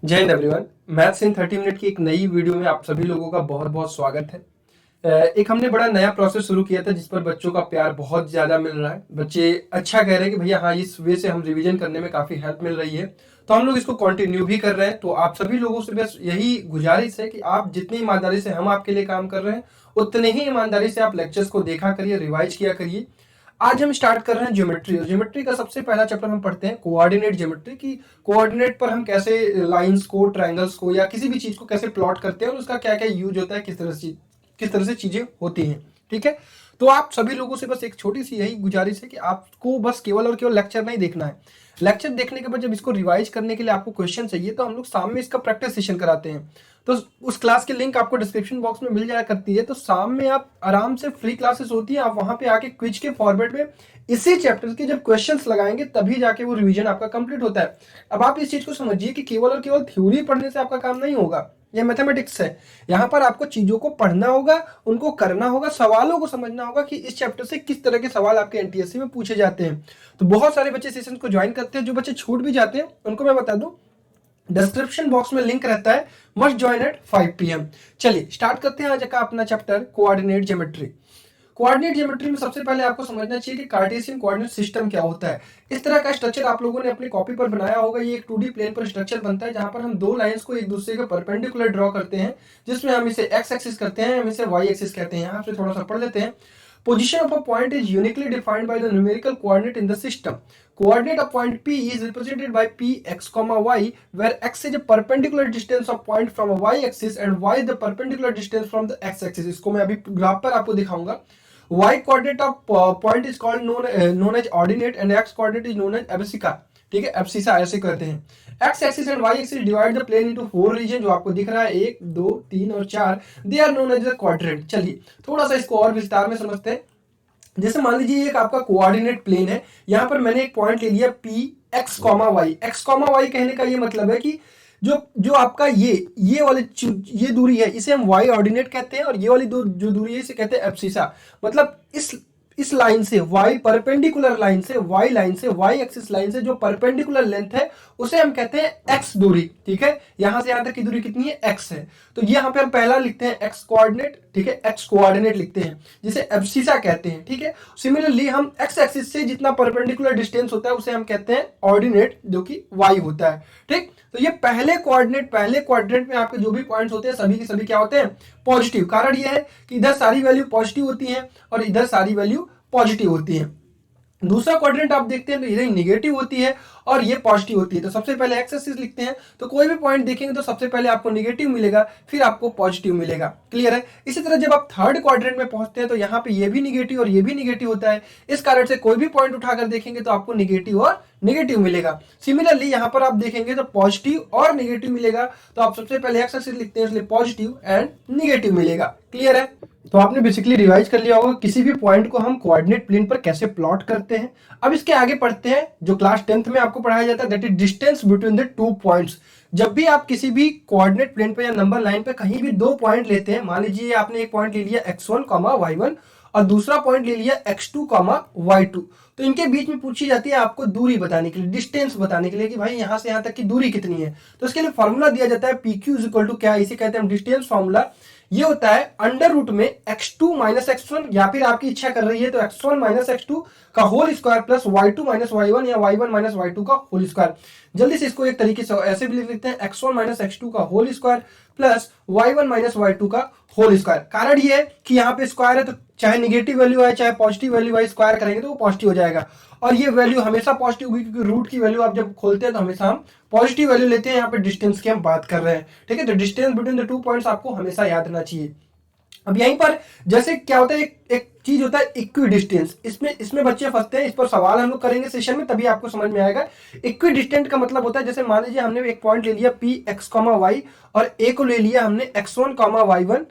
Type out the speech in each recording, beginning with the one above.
जय Hind everyone. Maths इन 30 minute की एक नई वीडियो में आप सभी लोगों का बहुत बहुत स्वागत है। एक हमने बड़ा नया प्रोसेस शुरू किया था जिस पर बच्चों का प्यार बहुत ज़्यादा मिल रहा है। बच्चे अच्छा कह रहे हैं कि भैया हाँ, इस वे से हम रिवीजन करने में काफ़ी हेल्प मिल रही है, तो हम लोग इसको कंटिन्यू भी कर रहे हैं। तो आप सभी लोगों से बस यही गुजारिश है कि आप जितनी ईमानदारी से हम आपके लिए काम कर रहे हैं, उतने ही ईमानदारी से आप लेक्चर्स को देखा करिए, रिवाइज किया करिए। आज हम स्टार्ट कर रहे हैं ज्योमेट्री, और ज्योमेट्री का सबसे पहला चैप्टर हम पढ़ते हैं कोऑर्डिनेट ज्योमेट्री की। कोऑर्डिनेट पर हम कैसे लाइंस को, ट्रायंगल्स को या किसी भी चीज को कैसे प्लॉट करते हैं और उसका क्या क्या यूज होता है, किस तरह से चीजें होती हैं। ठीक है, तो आप सभी लोगों से बस एक छोटी सी यही गुजारिश है कि आपको बस केवल और केवल लेक्चर नहीं देखना है। लेक्चर देखने के बाद जब इसको रिवाइज करने के लिए आपको क्वेश्चन चाहिए तो हम लोग शाम में इसका प्रैक्टिस सेशन कराते हैं। तो उस क्लास की लिंक आपको डिस्क्रिप्शन बॉक्स में मिल जाया करती है। तो शाम में आप आराम से, फ्री क्लासेस होती है, आप वहां पे आके क्विज के फॉर्मेट में इसी चैप्टर के जब क्वेश्चंस लगाएंगे तभी जाके वो रिवीजन आपका कंप्लीट होता है। अब आप इस चीज को समझिए कि केवल और केवल थ्योरी पढ़ने से आपका काम नहीं होगा। ये मैथमेटिक्स है, यहाँ पर आपको चीजों को पढ़ना होगा, उनको करना होगा, सवालों को समझना होगा कि इस चैप्टर से किस तरह के सवाल आपके एनटीएससी में पूछे जाते हैं। तो बहुत सारे बच्चे सेशन को ज्वाइन करते हैं, जो बच्चे छूट भी जाते हैं उनको मैं बता दूं, डिस्क्रिप्शन बॉक्स में लिंक रहता है, मस्ट ज्वाइन एट 5 PM। चलिए स्टार्ट करते हैं आज का अपना chapter coordinate geometry. Coordinate geometry में सबसे पहले आपको समझना चाहिए कि कार्टेशियन कोऑर्डिनेट सिस्टम क्या होता है। इस तरह का स्ट्रक्चर आप लोगों ने अपनी कॉपी पर बनाया होगा। ये एक 2D प्लेन पर स्ट्रक्चर बनता है जहां पर हम दो लाइंस को एक दूसरे के परपेंडिकुलर ड्रॉ करते हैं, जिसमें हम इसे एक्स एक्सिस करते हैं, हम इसे वाई एक्सिस कहते हैं। यहाँ से थोड़ा सा पढ़ लेते हैं। Position of a point is uniquely defined by the numerical coordinate in the system. Coordinate of point P is represented by P x comma y, where x is a perpendicular distance of point from a y axis and y is the perpendicular distance from the x axis. इसको मैं अभी graph पर आपको दिखाऊंगा। Y coordinate of point is called known as ordinate and x coordinate is known as abscissa. ठीक है, abscissa ऐसे कहते हैं। X axis and Y axis divide the plane into 4 region, जो आपको दिख रहा है 1 2 3 और 4। They are known as the quadrant. चलिए थोड़ा सा इसको और विस्तार में समझते हैं। जैसे मान लीजिए एक आपका कोऑर्डिनेट प्लेन है, यहां पर मैंने एक पॉइंट ले लिया P X comma Y. X comma Y कहने का ये मतलब है कि जो जो आपका ये वाली ये दूरी है, इसे हम वाई ऑर्डिनेट कहते हैं, और ये वाली जो दूरी है इसे कहते हैं एब्सिसा। मतलब इस लाइन से वाई परपेंडिकुलर लाइन से, वाई लाइन से, वाई एक्सिस लाइन से जो परपेंडिकुलर लेंथ है उसे हम कहते हैं एक्स दूरी। ठीक है, यहां से यहां तक की दूरी कितनी है, एक्स है। तो यहां पे हम पहला लिखते हैं एक्स कोऑर्डिनेट। ठीक है, एक्स कोऑर्डिनेट लिखते हैं जिसे एब्सिसा कहते हैं। ठीक है, सिमिलरली हम एक्स एक्सिस से जितना परपेंडिकुलर डिस्टेंस होता है उसे हम कहते हैं ऑर्डिनेट, जो कि वाई होता है। ठीक, तो ये पहले क्वाड्रेंट में आपके जो भी पॉइंट्स होते हैं सभी के सभी क्या होते हैं, पॉजिटिव। कारण ये है कि इधर सारी वैल्यू पॉजिटिव होती है और इधर सारी वैल्यू पॉजिटिव होती है। दूसरा क्वाड्रेंट आप देखते हैं तो इधर निगेटिव होती है और ये पॉजिटिव होती है। तो सबसे पहले एक्स एक्सिस लिखते हैं, तो कोई भी पॉइंट देखेंगे तो सबसे पहले आपको निगेटिव मिलेगा, फिर आपको पॉजिटिव मिलेगा। क्लियर है। इसी तरह जब आप थर्ड क्वाड्रेंट में पहुंचते हैं तो यहाँ पे ये भी निगेटिव और ये भी निगेटिव होता है। इस कारण से कोई भी पॉइंट उठाकर देखेंगे तो आपको निगेटिव और निगेटिव मिलेगा। सिमिलरली यहाँ पर आप देखेंगे तो पॉजिटिव और निगेटिव मिलेगा, तो आप सबसे पहले एक्स एक्सिस लिखते हैं, इसलिए पॉजिटिव एंड निगेटिव मिलेगा। क्लियर है। तो आपने बेसिकली रिवाइज कर लिया होगा किसी भी पॉइंट को हम कोऑर्डिनेट प्लेन पर कैसे प्लॉट करते हैं। अब इसके आगे पढ़ते हैं जो क्लास 10th में आपको पढ़ाया जाता है, that is distance between the 2 points. जब भी आप किसी भी कोऑर्डिनेट प्लेन पर या नंबर लाइन पर कहीं भी 2 पॉइंट लेते हैं, मान लीजिए आपने एक पॉइंट ले लिया x1, y1 और दूसरा पॉइंट ले लिया x2, y2, तो इनके बीच में पूछी जाती है आपको दूरी बताने के लिए, डिस्टेंस बताने के लिए कि भाई यहां से यहां तक की दूरी कितनी है। तो इसके लिए फॉर्मूला दिया जाता है PQ इज इक्वल टू क्या, इसे कहते हैं हम डिस्टेंस फॉर्मूला। ये होता है अंडर रूट में x2 माइनस x1, या फिर आपकी इच्छा कर रही है तो x1 माइनस x2 का whole square plus y2 minus y1 या y1 माइनस y2 का होल स्क्वायर। जल्दी से इसको एक तरीके से ऐसे भी लिख लेते हैं, x1 माइनस x2 का whole square plus y1 minus y2 का होल स्क्वायर। कारण ये है कि यहाँ पे स्क्वायर है तो चाहे निगेटिव वैल्यू आए चाहे पॉजिटिव वैल्यू आए, स्क्वायर करेंगे तो वो पॉजिटिव हो जाएगा। और ये वैल्यू हमेशा पॉजिटिव होगी क्योंकि रूट की वैल्यू आप जब खोलते हैं तो हमेशा हम पॉजिटिव वैल्यू लेते हैं। यहाँ पे डिस्टेंस की हम बात कर रहे हैं। ठीक है, तो डिस्टेंस बिटवीन द 2 पॉइंट्स आपको हमेशा याद रखना चाहिए। अब यहीं पर जैसे क्या होता है, एक चीज होता है इक्वी डिस्टेंस। इसमें बच्चे फंसते हैं, इस पर सवाल हम लोग करेंगे सेशन में, तभी आपको समझ में आएगा। इक्वी डिस्टेंट का मतलब होता है, जैसे मान लीजिए हमने एक पॉइंट ले लिया पी एक्स कॉमा वाई और ए को ले लिया हमने x1 कॉमा y1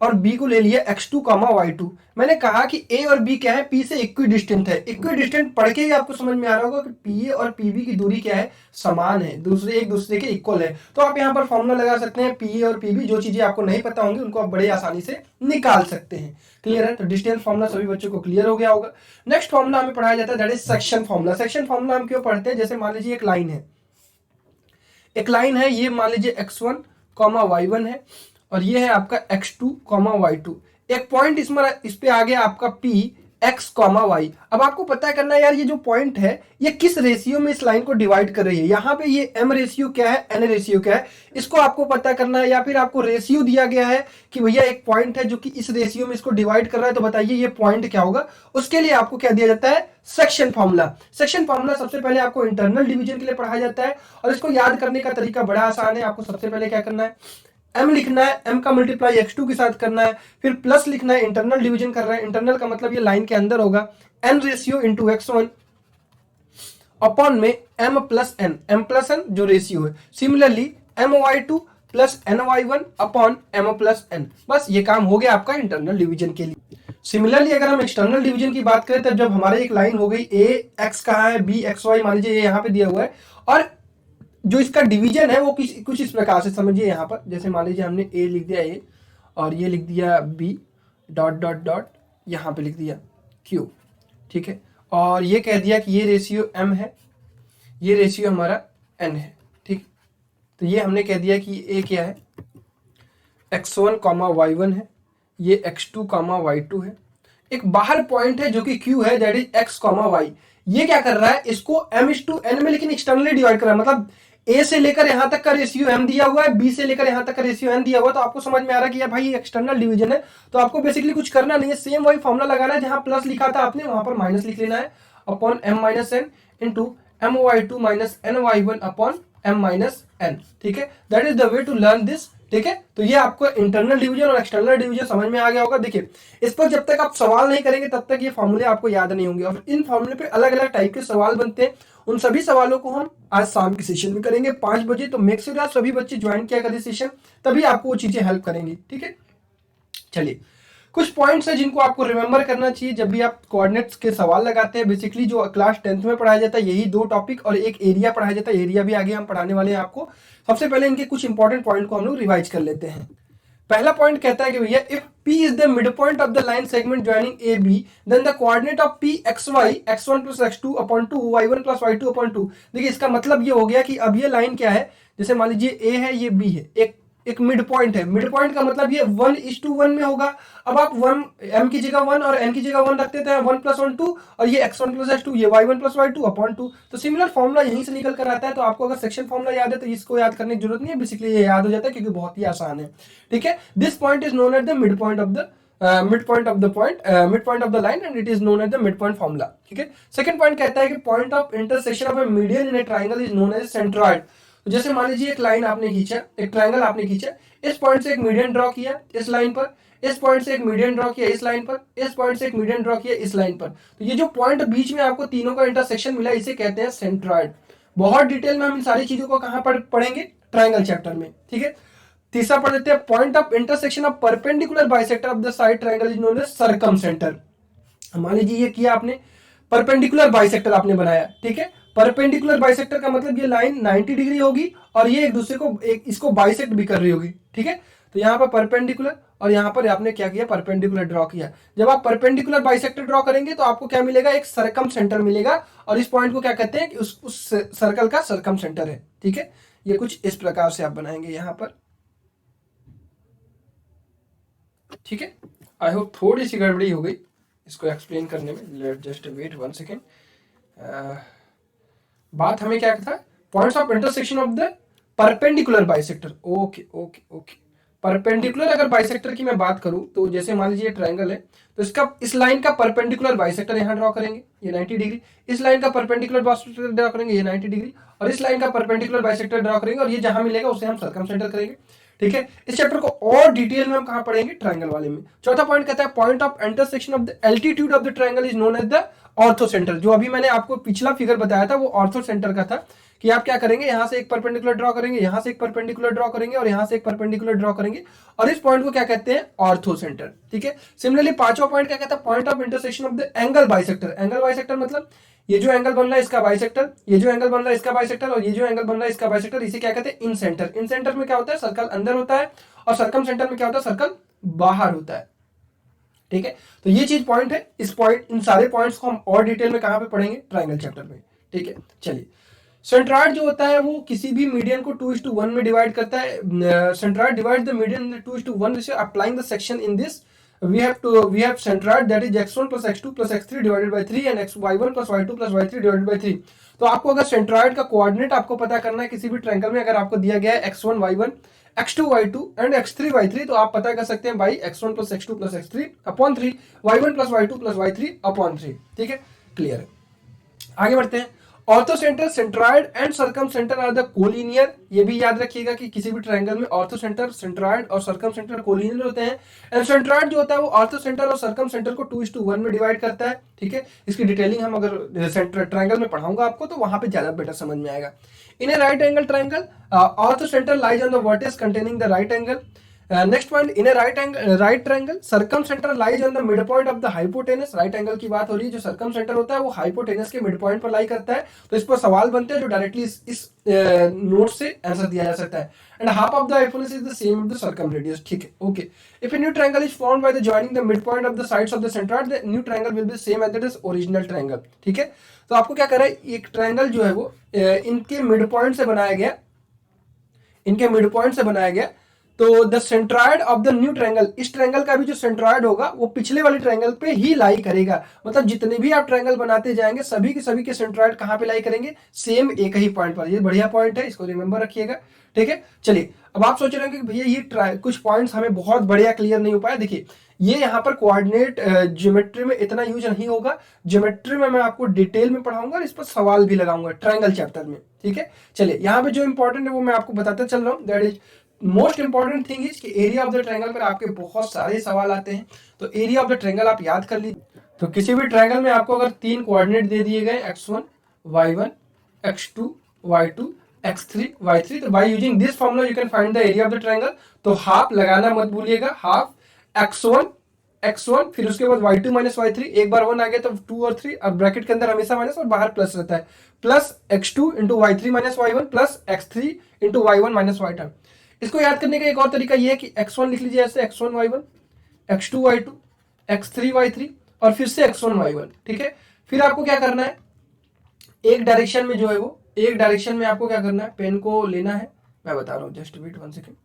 और बी को ले लिया x2 कॉमा y2। मैंने कहा कि ए और बी क्या है, पी से इक्वी डिस्टेंट है। इक्वी डिस्टेंट पढ़ के ही आपको समझ में आ रहा होगा कि पी ए और पी बी की दूरी क्या है, समान है, एक दूसरे के इक्वल है। तो आप यहाँ पर फॉर्मूला लगा सकते हैं, पी ए और पी बी, जो चीजें आपको नहीं पता होंगी उनको आप बड़े आसानी से निकाल सकते हैं। क्लियर है। तो डिस्टेंस फॉर्मूला सभी बच्चों को क्लियर हो गया होगा। नेक्स्ट फॉर्मूला हमें पढ़ाया जाता है that is section formula. Section formula हम क्यों पढ़ते हैं, जैसे मान लीजिए एक लाइन है, एक लाइन है, ये मान लीजिए x1 y1 है और ये है आपका x2 y2। एक पॉइंट इस पे आ गया आपका p x y। अब आपको पता करना है यार ये जो पॉइंट है ये किस रेशियो में इस लाइन को डिवाइड कर रही है। यहाँ पे ये m रेशियो क्या है, n रेशियो क्या है, इसको आपको पता करना है। या फिर आपको रेशियो दिया गया है कि भैया एक पॉइंट है जो कि इस रेशियो में इसको डिवाइड कर रहा है, तो बताइए ये पॉइंट क्या होगा। उसके लिए आपको क्या दिया जाता है, सेक्शन फॉर्मूला। सेक्शन फॉर्मूला सबसे पहले आपको इंटरनल डिवीजन के लिए पढ़ाया जाता है और इसको याद करने का तरीका बड़ा आसान है। आपको सबसे पहले क्या करना है, m लिखना है, m का मल्टीप्लाई x2 के साथ करना है, फिर प्लस लिखना है, इंटरनल डिवीजन कर रहे हैं, इंटरनल का मतलब ये लाइन के अंदर होगा, n ratio into x1 upon में m प्लस n जो रेशियो है। Similarly my2 plus ny1 upon m plus n। बस ये काम हो गया आपका इंटरनल डिवीजन के लिए। सिमिलरली अगर हम एक्सटर्नल डिवीजन की बात करें, तब जब हमारे एक लाइन हो गई a x कहाँ है, b x y मान लीजिए ये यहाँ पे दिया हुआ है, और जो इसका डिवीजन है वो कुछ इस प्रकार से समझिए। यहाँ पर जैसे मान लीजिए हमने a लिख दिया a और ये लिख दिया b डॉट डॉट डॉट, यहाँ पे लिख दिया q, ठीक है, और ये कह दिया कि ये रेशियो m है, ये रेशियो हमारा n है, ठीक। तो ये हमने कह दिया कि a क्या है, x1 y1 है, ये x2 y2 है। एक बाहर पॉइंट है जो कि q है, दैट इज x y। ये क्या कर रहा है, इसको m/n में लेकिन एक्सटर्नली डिवाइड कर रहा है। मतलब a से लेकर यहां तक का रेशियो m दिया हुआ है, b से लेकर यहां तक का रेशियो n दिया हुआ है। तो आपको समझ में आ रहा है कि यार भाई एक्सटर्नल डिवीजन है, तो आपको बेसिकली कुछ करना नहीं है, सेम वही फॉर्मूला लगाना है, जहां प्लस लिखा था आपने वहां पर माइनस लिख लेना है, upon m-n into my2 minus ny1 upon m-n। ठीक है, that is the way to learn this. ठीक है, तो ये आपको इंटरनल डिवीजन और एक्सटर्नल डिवीजन समझ में आ गया होगा। देखिए, इस पर जब तक आप सवाल नहीं करेंगे तब तक ये फॉर्मूले आपको याद नहीं होंगे, और इन फॉर्मूले पे अलग अलग टाइप के सवाल बनते हैं। उन सभी सवालों को हम आज शाम के सेशन में करेंगे 5 बजे। तो मेक श्योर आप सभी बच्चे ज्वाइन किया करें सेशन, तभी आपको वो चीजें हेल्प करेंगी। ठीक है, चलिए कुछ पॉइंट्स है जिनको आपको रिमेंबर करना चाहिए जब भी आप कोऑर्डिनेट्स के सवाल लगाते हैं। बेसिकली जो क्लास 10th में पढ़ाया जाता है यही 2 टॉपिक और एक एरिया पढ़ाया जाता है। एरिया भी आगे हम पढ़ाने वाले हैं आपको। सबसे पहले इनके कुछ इंपॉर्टेंट पॉइंट को हम लोग रिवाइज कर लेते हैं। पहला पॉइंट कहता है कि भैया if P is the mid point of the line segment joining A B, then the coordinate of P xy x1 plus x2 upon 2 y1 plus y2 upon 2। देखिए इसका मतलब ये हो गया कि अब ये लाइन क्या है, जैसे मान लीजिए A है, ये B है, एक मिड पॉइंट है। मिड पॉइंट का मतलब ये 1:1 में होगा। अब आप 1 m की जगह 1 और n की जगह 1 रख देते हैं, 1 + 1 2, और ये x1 + x2, ये y1 + y2 अपॉन 2। तो सिमिलर फॉर्मूला यहीं से निकल कर आता है। तो आपको अगर सेक्शन फॉर्मूला याद है तो इसको याद करने की जरूरत नहीं है, बेसिकली ये याद हो जाता है क्योंकि बहुत ही आसान है। ठीक है, this point is known at the mid point of the mid point of the line and it is known as the mid point formula. ठीक है, सेकंड पॉइंट कहता है कि point of intersection of a median in a triangle is known as centroid. तो जैसे मान लीजिए एक लाइन आपने खींचा, एक ट्राइंगल आपने खींचा, इस पॉइंट से एक मीडियन ड्रॉ किया इस लाइन पर, इस पॉइंट से एक मीडियन ड्रॉ किया इस लाइन पर, इस पॉइंट से एक मीडियन ड्रॉ किया इस लाइन पर। तो ये जो पॉइंट बीच में आपको तीनों का इंटरसेक्शन मिला, इसे कहते हैं सेंट्रॉइड। बहुत डिटेल में हम इन सारी चीजों को कहां पर पढ़ेंगे, ट्राइंगल चैप्टर में। ठीक है, तीसरा पढ़ लेते हैं, point of intersection of perpendicular bisector of the side triangle is known as circumcentre. मान लीजिए ये किया आपने, परपेंडिकुलर बाइसेक्टर आपने बनाया। ठीक है, परपेंडिकुलर बाइसेक्टर का मतलब ये लाइन 90 डिग्री होगी और ये एक दूसरे को इसको बाइसेक्ट भी कर रही होगी। ठीक है, तो यहाँ पर परपेंडिकुलर और यहाँ पर आपने क्या किया, परपेंडिकुलर ड्रॉ किया। जब आप परपेंडिकुलर बाइसेक्टर ड्रॉ करेंगे तो आपको क्या मिलेगा, एक सर्कम सेंटर मिलेगा, और इस पॉइंट को क्या कहते हैं कि उस सर्कल का सर्कम सेंटर है। ठीक है, ये कुछ इस प्रकार से आप बनाएंगे यहाँ पर। ठीक है, आई होप थोड़ी सी गड़बड़ी हो गई इसको एक्सप्लेन करने में। Let just wait 1 second. बात हमें क्या था, points of intersection of the perpendicular bisector. Okay okay okay, perpendicular अगर बाइसेक्टर की मैं बात करूं तो जैसे मान लीजिए ट्रायंगल है, तो इसका इस लाइन का परपेंडिकुलर बाइसेक्टर यहां ड्रॉ करेंगे, ये 90 डिग्री। इस लाइन का परपेंडिकुलर बाइसेक्टर ड्रॉ करेंगे, ये 90 डिग्री। और इस लाइन का परपेंडिकुलर बाइसेक्टर ड्रॉ करेंगे, और ये जहां मिलेगा उसे हम सर्कमसेंटर करेंगे। ठीक है, इस चैप्टर को और डिटेल में हम कहां पढ़ेंगे, ट्रायंगल वाले में। चौथा पॉइंट कहता है point of intersection of the altitude of the triangle is known as the orthocentre. जो अभी मैंने आपको पिछला फिगर बताया था वो ऑर्थो सेंटर का था, कि आप क्या करेंगे, यहां से एक परपेंडिकुलर ड्रॉ करेंगे, यहां से एक परपेंडिकुलर ड्रॉ करेंगे, और यहां से एक परपेंडिकुलर ड्रॉ करेंगे, और इस पॉइंट को क्या कहते हैं, ऑर्थो सेंटर। ठीक है, सिमिलरली पांचवा पॉइंट क्या कहता है, point of intersection of the angle bisector. Angle bisector मतलब ये जो एंगल बन रहा है इसका बाइसेक्टर, ये जो एंगल बन रहा है इसका बाइसेक्टर, और ये जो एंगल बन रहा है इसका बाइसेक्टर, इसे क्या कहते हैं, इन सेंटर। इन सेंटर में क्या होता है, सर्कल अंदर होता है, और सर्कम सेंटर में क्या होता है, सर्कल बाहर होता है। ठीक है, तो ये चीज पॉइंट है। इस पॉइंट, इन सारे पॉइंट्स को हम और डिटेल में कहां पे पढ़ेंगे, ट्रायंगल चैप्टर में। ठीक है, चलिए सेंट्रॉइड जो होता है वो किसी भी मीडियन को 2:1 में डिवाइड करता है। Centroid divide the median in 2:1 applying the section in this we have centroid that is x1 plus x2 plus x3 divided by 3 and y1 plus y2 plus y3 divided by 3। तो आपको अगर centroid का coordinate आपको पता करना है किसी भी ट्रायंगल में, अगर आपको दिया गया है x1 y1 x2 y2 and x3 y3, तो आप पता कर सकते हैं by x1 plus x2 plus x3 upon 3 y1 plus y2 plus y3 upon 3। ठीक है, क्लियर है। आगे बढ़ते हैं। Orthocentre, centroid and circumcentre are the collinear. ये भी याद रखिएगा कि किसी भी ट्रायंगल में ऑर्थो सेंटर, सेंट्रॉइड और सर्कम सेंटर कोलिनियर होते हैं। एंड सेंट्रॉइड जो होता है वो ऑर्थो सेंटर और सर्कम सेंटर को 2:1 में डिवाइड करता है। ठीक है, इसकी डिटेलिंग हम अगर सेंटर ट्रायंगल में पढ़ाऊंगा आपको तो वहां पे ज्यादा बेटर समझ में आएगा। In a right angle triangle orthocentre lies on the vertex containing the right angle. Next point, in a right triangle circumcentre lies on the mid point of the hypotenuse. Right angle की बात हो रही है, जो circum centre होता है वो hypotenuse के मिड पॉइंट पर लाई करता है। तो इस पर सवाल बनते हैं जो डायरेक्टली इस नोट से आंसर दिया जा सकता है। And half of the hypotenuse is the same of the circumradius. ठीक है, okay. If a new triangle is formed by the joining the mid point of the sides of the centroid, the new triangle will be same as that is original triangle. ठीक है, तो आपको क्या करना है, एक ट्रायंगल जो है वो इनके मिड पॉइंट से बनाया गया, इनके मिड पॉइंट से बनाया गया। तो the centroid of the new triangle, इस ट्रायंगल का भी जो सेंट्रॉइड होगा वो पिछले वाले ट्रायंगल पे ही लाई करेगा। मतलब जितने भी आप ट्रायंगल बनाते जाएंगे सभी के सेंट्रॉइड कहां पे लाई करेंगे, सेम एक ही पॉइंट पर। ये बढ़िया पॉइंट है, इसको रिमेंबर रखिएगा। ठीक है, चलिए अब आप सोच रहे हैं कि भैया ये कुछ पॉइंट्स हमें बहुत बढ़िया क्लियर नहीं हो पाया। देखिए ये यहाँ पर कोऑर्डिनेट ज्योमेट्री में इतना यूज नहीं होगा, ज्योमेट्री में मैं आपको डिटेल में पढ़ाऊंगा और इस पर सवाल भी लगाऊंगा ट्रायंगल चैप्टर में। ठीक है, चलिए यहाँ पे जो इंपॉर्टेंट है वो मैं आपको बताते चल रहा हूँ। That is most important thing is कि एरिया ऑफ द ट्रायंगल पर आपके बहुत सारे सवाल आते हैं। तो एरिया ऑफ द ट्रायंगल आप याद कर लीजिए। तो किसी भी ट्रायंगल में आपको अगर 3 कोऑर्डिनेट दे दिए गए x1 y1 x2 y2 x3 y3, तो bye using this formula you can find the area of the triangle. तो हाफ लगाना मत भूलिएगा, हाफ x1 फिर उसके बाद y2 माइनस y3, एक बार 1 आ गया तो 2 और 3, अब ब्रैकेट के अंदर हमेशा माइनस और बाहर प्लस रहता है, plus x2 into y3 minus y1 plus x3 into y1 minus y2। इसको याद करने का एक और तरीका ये है कि x1 लिख लीजिए ऐसे, x1 y1 x2 y2 x3 y3 और फिर से x1 y1। ठीक है, फिर आपको क्या करना है, एक डायरेक्शन में जो है वो, एक डायरेक्शन में आपको क्या करना है, पेन को लेना है, मैं बता रहा हूं, just wait 1 second.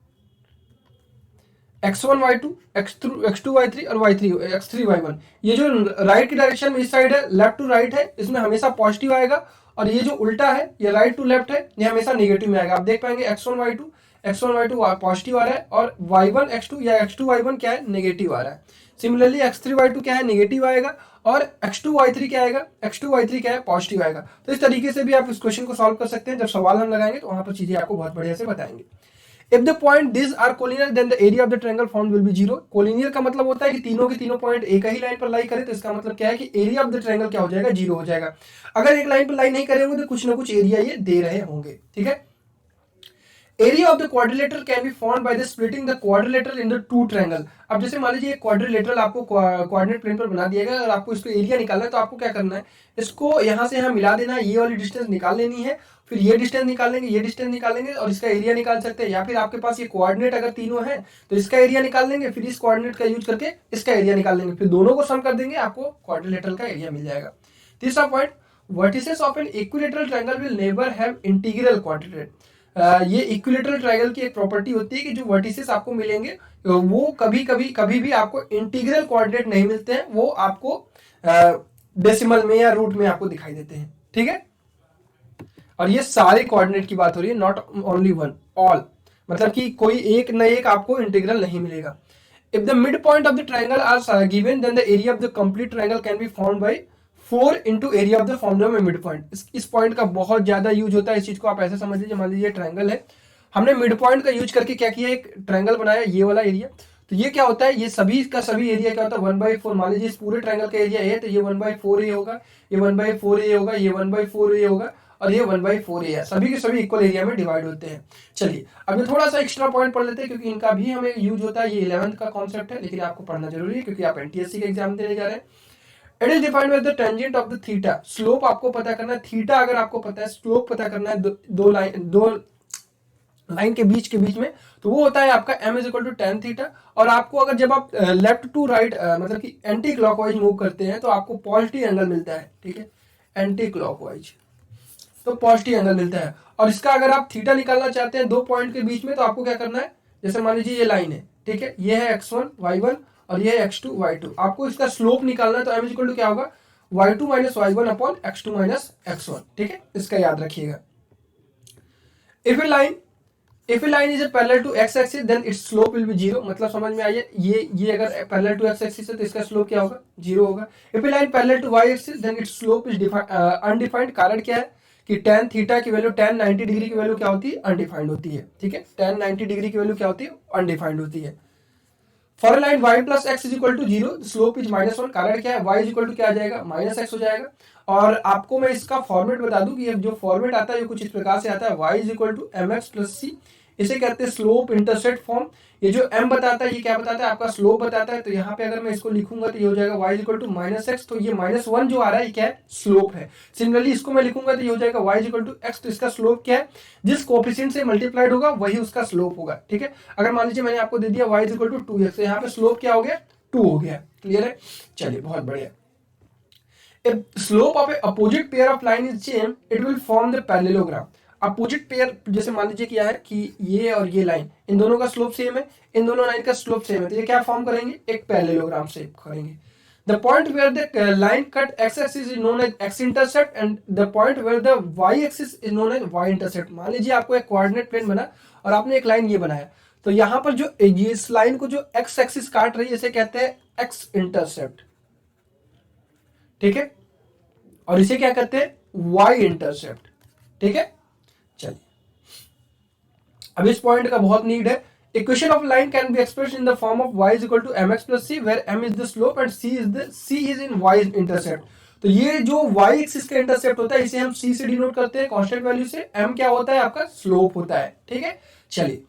x1 y2 x2 y3 और y3 x3 y1, ये जो राइट की डायरेक्शन में इस साइड है, लेफ्ट टू राइट है, इसमें हमेशा पॉजिटिव आएगा। और ये जो उल्टा है, ये राइट टू लेफ्ट है, ये हमेशा नेगेटिव में आएगा। आप देख पाएंगे x1 y2 पॉजिटिव आ रहा है और y1 x2 या x2 y1 क्या है, नेगेटिव आ रहा है। सिमिलरली x3 y2 क्या है, नेगेटिव आएगा और x2 y3 क्या आएगा, x2 y3 क्या है, पॉजिटिव आएगा। तो इस तरीके से भी आप इस क्वेश्चन को सॉल्व कर सकते हैं। जब सवाल हम लगाएंगे तो वहां पर चीजें आपको बहुत बढ़िया से बताएंगे। If the point these are collinear, then the area of the triangle formed will be 0। collinear का मतलब होता है कि तीनों के तीनों पॉइंट एक ही लाइन पर लाई करे, तो इसका मतलब क्या है कि एरिया ऑफ द ट्रायंगल क्या हो जाएगा, 0 हो जाएगा। अगर एक लाइन पर लाई नहीं करे होंगे तो कुछ ना कुछ एरिया ये दे रहे होंगे। ठीक है, area of the quadrilateral can be found by the splitting the quadrilateral in the 2 triangle. अब जैसे मान लीजिए क्वाड्रिलेटरल आपको कोऑर्डिनेट प्लेन पर बना दिया गया, अगर आपको इसको एरिया निकालना है तो आपको क्या करना है, इसको यहां से यहां मिला देना है, ये वाली डिस्टेंस निकाल लेनी है, फिर ये डिस्टेंस निकालेंगे, ये डिस्टेंस निकालेंगे और इसका एरिया निकाल सकते हैं। या फिर आपके पास ये कोऑर्डिनेट अगर तीनों है तो इसका एरिया निकाल लेंगे, फिर इस कोऑर्डिनेट का यूज करके इसका एरिया निकाल लेंगे, फिर दोनों को सम कर देंगे, आपको क्वाड्रिलेटरल का एरिया मिल जाएगा। तीसरा point, vertices of an equilateral triangle will never have integral quadrilateral. ये इक्विलेटरल ट्रायंगल की एक प्रॉपर्टी होती है कि जो वर्टिसेस आपको मिलेंगे वो कभी भी आपको इंटीग्रल कोऑर्डिनेट नहीं मिलते हैं, वो आपको डेसिमल में या रूट में आपको दिखाई देते हैं। ठीक है, और ये सारे कोऑर्डिनेट की बात हो रही है, नॉट ओनली वन, ऑल, मतलब कि कोई एक न एक आपको इंटीग्रल नहीं मिलेगा। If the mid point of the triangle are given, then the area of the complete triangle can be found by 4 into area of the formula में मिड पॉइंट। इस पॉइंट का बहुत ज्यादा यूज होता है। इस चीज को आप ऐसे समझ लीजिए, मान लीजिए ट्रायंगल है, हमने मिड पॉइंट का यूज करके क्या किया, एक ट्रायंगल बनाया, ये वाला एरिया। तो ये क्या होता है, ये सभी का सभी एरिया क्या होता है, 1/4। मान लीजिए इस पूरे ट्रायंगल का एरिया है तो ये 1/4 ए होगा, ये 1/4 ए होगा, ये 1/4 ए होगा और ये 1/4 ए है। सभी के सभी इक्वल एरिया में डिवाइड होते हैं। चलिए अब ये थोड़ा सा एक्स्ट्रा पॉइंट पढ़ लेते हैं क्योंकि इनका भी हमें यूज होता है। ये 11th का कॉन्सेप्ट है लेकिन आपको पढ़ना जरूरी है क्योंकि आप एनटीएससी का एग्जाम देने जा रहे हैं। It is defined by the tangent of the theta. Slope आपको पता करना है, थीटा अगर आपको पता है, स्लोप पता करना है दो लाइन के बीच में, तो वो होता है आपका m is equal to tan theta. और आपको अगर जब आप लेफ्ट टू राइट मतलब कि एंटी क्लॉकवाइज मूव करते हैं तो आपको पॉजिटिव एंगल मिलता है। ठीक है, एंटी क्लॉकवाइज तो पॉजिटिव एंगल मिलता है। और इसका अगर आप थीटा निकालना चाहते हैं दो पॉइंट के बीच में, तो आपको क्या करना है, जैसे मान लीजिए ये लाइन है, ठीक है, ये है x1 y1 और ये है x2 y2, आपको इसका स्लोप निकालना है, तो m इक्वल टू क्या होगा, y2 minus y1 upon x2 minus x1, ठीक है, इसका याद रखिएगा। If a line is a parallel to x axis then its slope will be 0, मतलब समझ में आइए, ये अगर parallel to x axis है तो इसका स्लोप क्या होगा, 0 होगा। If a line parallel to y axis then its slope is undefined, कारण क्या है कि tan थीटा की वैल्यू, tan 90 डिग्री की वैल्यू क्या होती है, अनडिफाइंड होती है, ठीक है, tan 90 डिग्री की वैल्यू क्या होती है, अनडिफाइंड होती है। For line y plus X is equal to 0 slope is -1, कारण क्या है, y इज इक्वल टू क्या आ जाएगा, -x हो जाएगा। और आपको मैं इसका फॉर्मेट बता दूं कि जो फॉर्मेट आता है ये कुछ इस प्रकार से आता है, y is equal to mx plus c, इसे कहते हैं स्लोप इंटरसेप्ट फॉर्म। ये जो m बताता है ये क्या बताता है, आपका स्लोप बताता है। तो यहाँ पे अगर मैं इसको लिखूंगा तो ये हो जाएगा y इक्वल टू -x, तो ये -1 जो आ रहा है ये क्या है, स्लोप है। सिमिलरली इसको मैं लिखूंगा तो ये हो जाएगा y इक्वल टू x, तो इसका स्लोप क्या है, जिस कोएफिशिएंट से मल्टीप्लाइड होगा वही उसका स्लोप होगा, ठीक है। अगर मान लीजिए मैंने आपको दे दिया y इक्वल टू 2x, तो यहाँ पे स्लोप क्या हो गया, 2 हो गया, क्लियर है, चलिए बहुत बढ़िया। If slope of a opposite pair of line is same, it will form the parallelogram. Opposite pair जैसे मान लीजिए क्या है कि ये और ये लाइन, इन दोनों का स्लोप सेम है, इन दोनों लाइन का स्लोप सेम है, तो ये क्या फॉर्म करेंगे, एक पैरेललोग्राम से करेंगे। The point where the line cut x axis is known as x intercept and the point where the y axis is known as y intercept. मान लीजिए आपको एक कोऑर्डिनेट प्लेन बना और आपने एक लाइन ये बनाया, तो यहाँ पर जो ये इस लाइन को जो x एक्सिस काट रही है इसे कहते हैं x इंटरसेप्ट, ठीक है, और इसे क्या कहते हैं, y इंटरसेप्ट, ठीक है। चलिए अब इस पॉइंट का बहुत नीड है। Equation of line can be expressed in the form of y is equal to mx plus c, where m is the slope and c is in y intercept. तो ये जो y एक्सिस का intercept होता है इसे हम c से denote करते हैं कांस्टेंट वैल्यू से, m क्या होता है, आपका स्लोप होता है, ठीक है। चलिए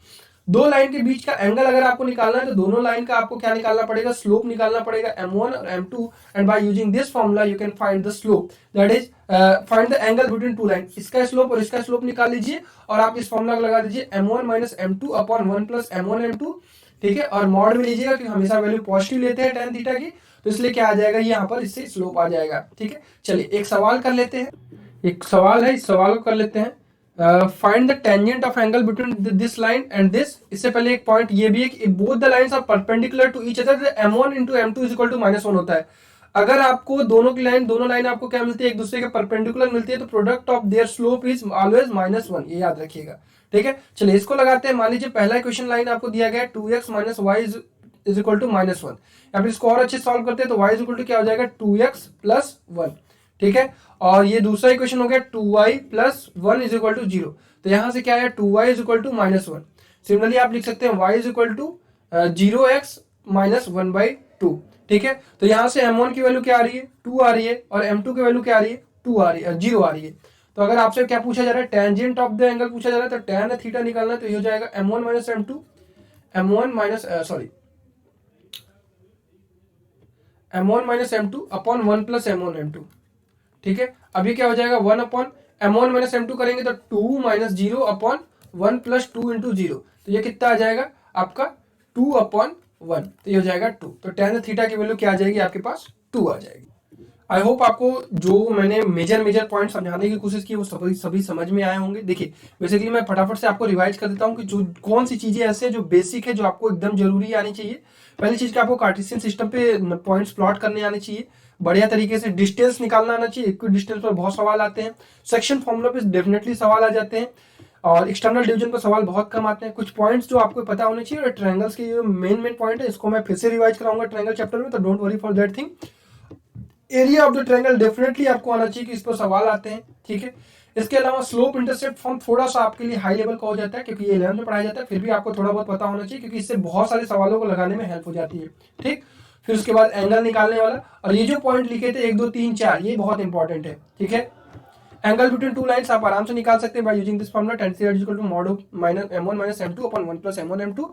दो लाइन के बीच का एंगल अगर आपको निकालना है तो दोनों लाइन का आपको क्या निकालना पड़ेगा, स्लोप निकालना पड़ेगा, m1 और m2, and bye using this formula you can find the slope, that is find the angle between two line. इसका स्लोप और इसका स्लोप निकाल लीजिए और आप इस फार्मूला को लगा दीजिए m1 minus m2 upon 1 plus m1 m2, ठीक है, और मॉड में लीजिएगा क्योंकि हमेशा वैल्यू पॉजिटिव लेते हैं tan थीटा की, तो इसलिए क्या आ जाएगा, ये यहाँ पर इससे स्लोप आ जाएगा, ठीक है। चलिए एक सवाल कर लेते हैं, एक सवाल है, इस सवाल को कर लेते हैं। Find the tangent of angle between this line and this. इससे पहले एक पॉइंट ये भी है कि both the lines are perpendicular to each other, m1 into m2 is equal to -1 होता है। अगर आपको दोनों लाइन आपको क्या मिलती है, एक दूसरे के परपेंडिकुलर मिलती है, तो product of their slope is always -1, ये याद रखिएगा, ठीक है। चलिए इसको लगाते हैं। मान लीजिए पहला इक्वेशन लाइन आपको दिया गया है 2x minus y is equal to -1, या फिर इसको और अच्छे सॉल्व करते हैं तो y इज इक्वल टू क्या हो जाएगा, 2x प्लस 1, ठीक है। और ये दूसरा इक्वेशन हो गया 2y plus 1 is equal to 0, तो यहां से क्या है, 2y is equal to -1। Similarly आप लिख सकते हैं y is equal to 0x minus 1/2, ठीक है। तो यहां से m1 की वैल्यू क्या आ रही है, 2 आ रही है, और m2 की वैल्यू क्या आ रही है, 2 आ रही है, 0 आ रही है। तो अगर आपसे क्या पूछा जा रहा है, टेंजेंट ऑफ द एंगल पूछा जा रहा है, तो tan थीटा निकालना है, तो ये हो जाएगा m1 minus m2, m1 minus m2 upon 1 plus m1 m2, ठीक है। अभी क्या हो जाएगा, 1 अपॉन m1 माइनस m2 करेंगे तो 2 माइनस 0 अपॉन 1 प्लस 2 इंटू 0, तो ये कितना आ जाएगा आपका 2 अपॉन 1, तो ये हो जाएगा 2। तो tan थीटा की वैल्यू क्या आ जाएगी आपके पास, 2 आ जाएगी। आई होप आपको जो मैंने मेजर पॉइंट समझाने की कोशिश की वो सभी समझ में आए होंगे। देखिए बेसिकली मैं फटाफट से आपको रिवाइज कर देता हूँ कि जो कौन सी चीजें ऐसे जो बेसिक है, जो आपको एकदम जरूरी आनी चाहिए। पहली चीज कि आपको कार्टेशियन सिस्टम पे पॉइंट्स प्लॉट करने आने चाहिए, बढ़िया तरीके से डिस्टेंस निकालना आना चाहिए, इक्वल डिस्टेंस पर बहुत सवाल आते हैं, सेक्शन फॉर्मूला पे डेफिनेटली सवाल आ जाते हैं, और एक्सटर्नल डिवीजन पर सवाल बहुत कम आते हैं। कुछ पॉइंट्स जो आपको पता होने चाहिए, और ट्रायंगल्स के जो मेन पॉइंट है इसको मैं फिर से रिवाइज कराऊंगा ट्रायंगल चैप्टर में, तो don't worry for that thing. Area of the triangle definitely आपको आना चाहिए कि इस पर सवाल आते हैं, ठीक है। इसके अलावा स्लोप इंटरसेप्ट फॉर्म थोड़ा सा आपके लिए हाई लेवल का हो जाता है क्योंकि ये 11th में पढ़ाया जाता है, फिर भी आपको थोड़ा बहुत पता होना चाहिए क्योंकि इससे बहुत सारे सवालों को लगाने में हेल्प हो जाती है, ठीक। फिर उसके बाद एंगल निकालने वाला, और ये जो पॉइंट लिखे थे 1 2 3 4 ये बहुत इंपॉर्टेंट है, ठीक है। एंगल बिटवीन टू लाइंस आप आराम से निकाल सकते हैं by using this formula tan theta equal to mod of m1 minus m2 upon 1 plus m1 m2,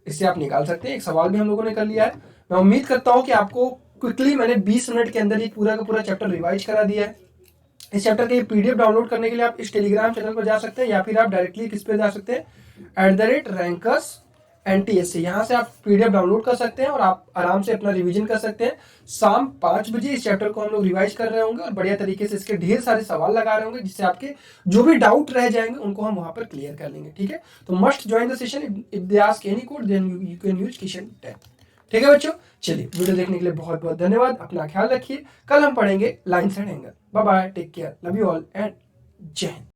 इससे आप निकाल सकते हैं। एक सवाल भी हम लोगों ने कर लिया है। मैं उम्मीद करता हूं कि आपको क्विकली मैंने 20 मिनट के अंदर ये पूरा का पूरा चैप्टर रिवाइज करा दिया है। इस चैप्टर के पीडीएफ डाउनलोड करने के लिए आप इस टेलीग्राम चैनल पर जा सकते हैं, या फिर आप डायरेक्टली किस पे जा सकते हैं, @rankers NTS से। यहाँ से आप PDF डाउनलोड कर सकते हैं और आप आराम से अपना रिवीजन कर सकते हैं। शाम 5 बजे इस चैप्टर को हम लोग रिवाइज कर रहे होंगे और बढ़िया तरीके से इसके ढेर सारे सवाल लगा रहे होंगे, जिससे आपके जो भी डाउट रह जाएंगे उनको हम वहां पर क्लियर कर लेंगे। ठीक है, तो must join the session. If they ask any code then you can use question 10। ठीक है बच्चों, चलिए वीडियो देखने के लिए बहुत बहुत धन्यवाद। अपना ख्याल रखिए। कल हम पढ़ेंगे lines and angle. Bye bye, take care, love you all and जय हिंद।